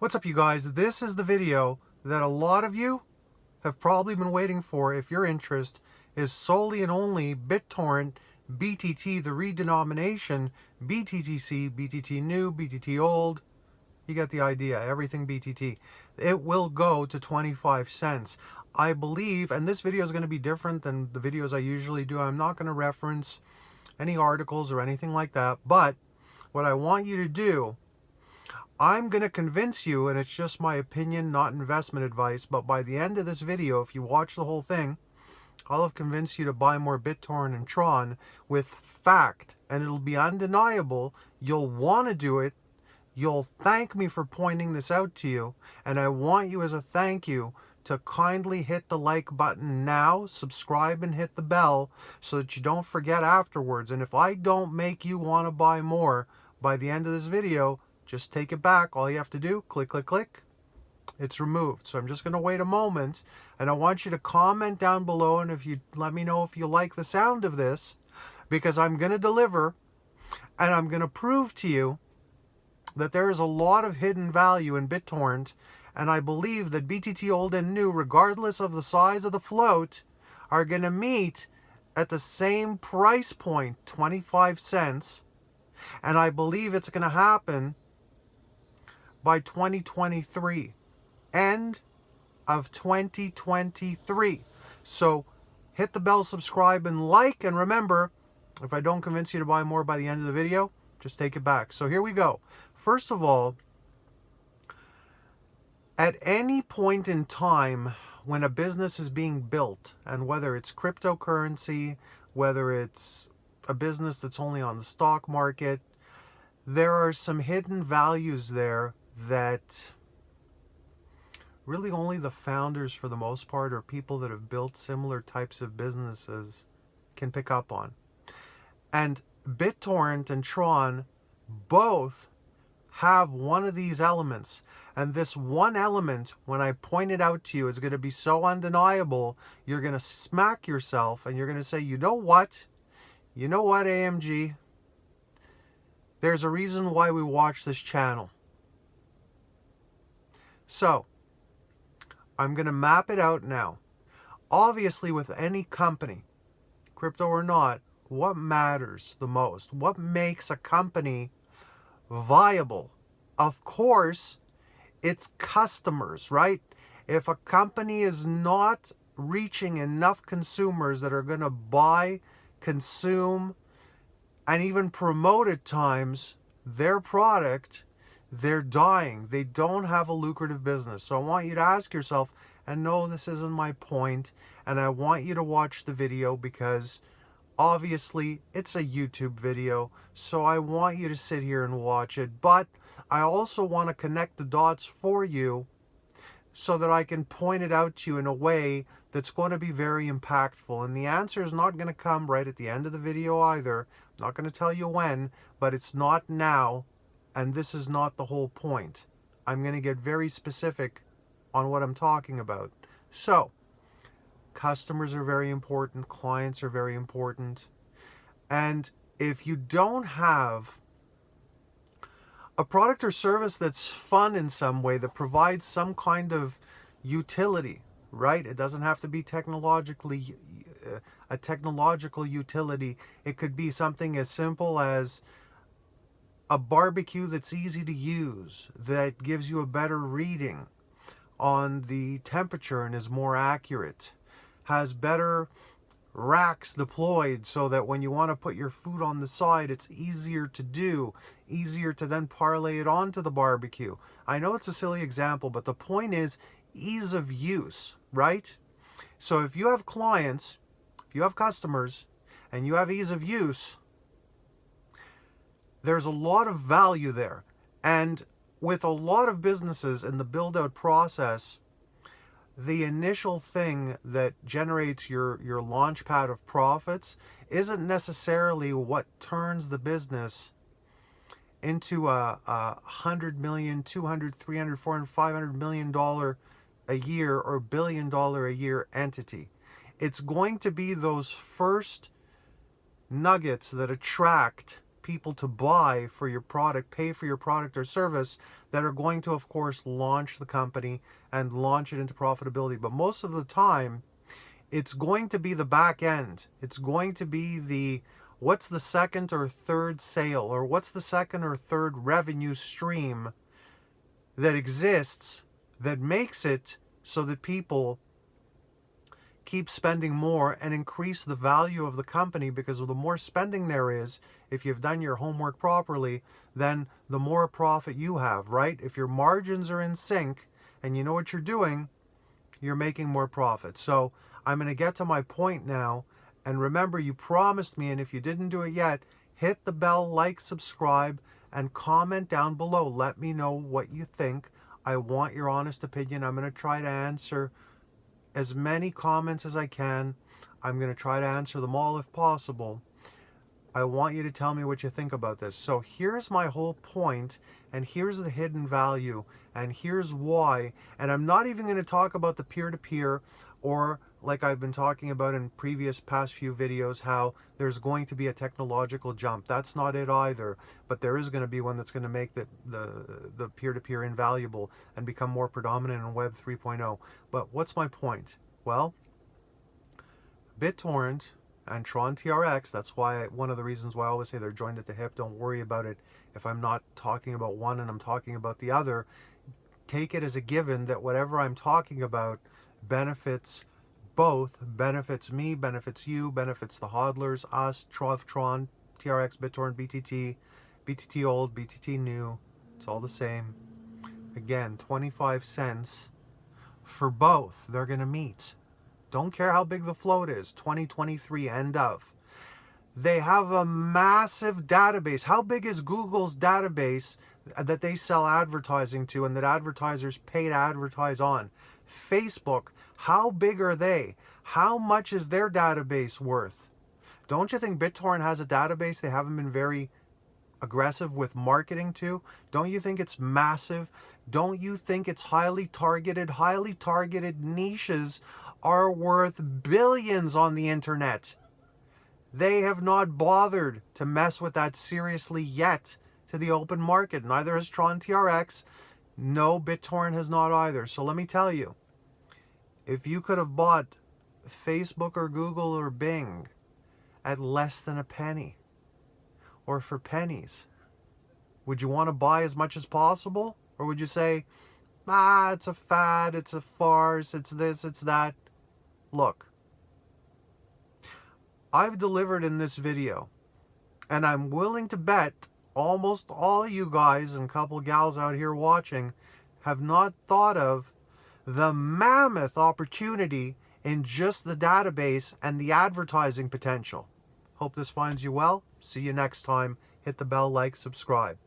What's up, you guys? This is the video that a lot of you have probably been waiting for if your interest is solely and only Bittorrent, BTT, the redenomination, BTTC, BTT new, BTT old. You get the idea, everything BTT. It will go to 25 cents. I believe, and this video is going to be different than the videos I usually do. I'm not going to reference any articles or anything like that, but what I want you to do, I'm going to convince you, and it's just my opinion, not investment advice, but by the end of this video, if you watch the whole thing, I'll have convinced you to buy more Bittorrent and Tron with fact, and it'll be undeniable. You'll want to do it. You'll thank me for pointing this out to you, and I want you as a thank you to kindly hit the like button now, subscribe and hit the bell so that you don't forget afterwards. And if I don't make you want to buy more by the end of this video, just take it back. All you have to do, click, click, click. It's removed. So I'm just going to wait a moment, and I want you to comment down below, and if you let me know if you like the sound of this, because I'm going to deliver, and I'm going to prove to you that there is a lot of hidden value in Bittorrent, and I believe that BTT old and new, regardless of the size of the float, are going to meet at the same price point, 25 cents, and I believe it's going to happen by 2023, end of 2023. So hit the bell, subscribe, and like, and remember, if I don't convince you to buy more by the end of the video, just take it back. So here we go. First of all, at any point in time when a business is being built, and whether it's cryptocurrency, whether it's a business that's only on the stock market, there are some hidden values there that really only the founders, for the most part, or people that have built similar types of businesses can pick up on. And Bittorrent and Tron both have one of these elements. And this one element, when I point it out to you, is going to be so undeniable, you're going to smack yourself and you're going to say, you know what? You know what, AMG? There's a reason why we watch this channel. So, I'm going to map it out now. Obviously, with any company, crypto or not, what matters the most? What makes a company viable? Of course, it's customers, right? If a company is not reaching enough consumers that are going to buy, consume, and even promote at times their product, they're dying. They don't have a lucrative business. So I want you to ask yourself, and no, this isn't my point, and I want you to watch the video because obviously it's a YouTube video, so I want you to sit here and watch it, but I also want to connect the dots for you so that I can point it out to you in a way that's going to be very impactful. And the answer is not going to come right at the end of the video either. I'm not going to tell you when, but it's not now, and this is not the whole point. I'm going to get very specific on what I'm talking about. So, customers are very important, clients are very important, and if you don't have a product or service that's fun in some way, that provides some kind of utility, right? It doesn't have to be technologically a technological utility. It could be something as simple as a barbecue that's easy to use, that gives you a better reading on the temperature and is more accurate, has better racks deployed so that when you want to put your food on the side, it's easier to do, easier to then parlay it onto the barbecue. I know it's a silly example, but the point is ease of use, right? So if you have clients, if you have customers, and you have ease of use, there's a lot of value there. And with a lot of businesses in the build-out process, the initial thing that generates your launch pad of profits isn't necessarily what turns the business into a $100 million, $200, $300, $400, $500 million a year or $1 billion a year entity. It's going to be those first nuggets that attract people to buy for your product, pay for your product or service, that are going to, of course, launch the company and launch it into profitability. But most of the time, it's going to be the back end. It's going to be the what's the second or third sale, or what's the second or third revenue stream that exists that makes it so that people keep spending more and increase the value of the company, because the more spending there is, if you've done your homework properly, then the more profit you have, right? If your margins are in sync and you know what you're doing, you're making more profit. So I'm going to get to my point now. And remember, you promised me, and if you didn't do it yet, hit the bell, like, subscribe, and comment down below. Let me know what you think. I want your honest opinion. I'm going to try to answer as many comments as I can. I'm going to try to answer them all if possible. I want you to tell me what you think about this. So here's my whole point, and here's the hidden value, and here's why. And I'm not even going to talk about the peer-to-peer, or like I've been talking about in past few videos, how there's going to be a technological jump. That's not it either. But there is going to be one that's going to make the peer-to-peer invaluable and become more predominant in Web 3.0. But what's my point? Well, Bittorrent and Tron TRX, that's why one of the reasons why I always say they're joined at the hip. Don't worry about it if I'm not talking about one and I'm talking about the other. Take it as a given that whatever I'm talking about benefits both, benefits me, benefits you, benefits the hodlers, us, Tron, TRX, Bittorrent, BTT, BTT old, BTT new. It's all the same. Again, 25 cents for both. They're going to meet. Don't care how big the float is. 2023, end of. They have a massive database. How big is Google's database that they sell advertising to and that advertisers pay to advertise on? Facebook, how big are they? How much is their database worth? Don't you think Bittorrent has a database they haven't been very aggressive with marketing to? Don't you think it's massive? Don't you think it's highly targeted? Highly targeted niches are worth billions on the internet. They have not bothered to mess with that seriously yet to the open market. Neither has Tron TRX. No, Bittorrent has not either. So let me tell you, if you could have bought Facebook or Google or Bing at less than a penny, or for pennies, would you want to buy as much as possible? Or would you say, it's a fad, it's a farce, it's this, it's that? Look, I've delivered in this video, and I'm willing to bet almost all you guys and couple gals out here watching have not thought of the mammoth opportunity in just the database and the advertising potential. Hope this finds you well. See you next time. Hit the bell, like, subscribe.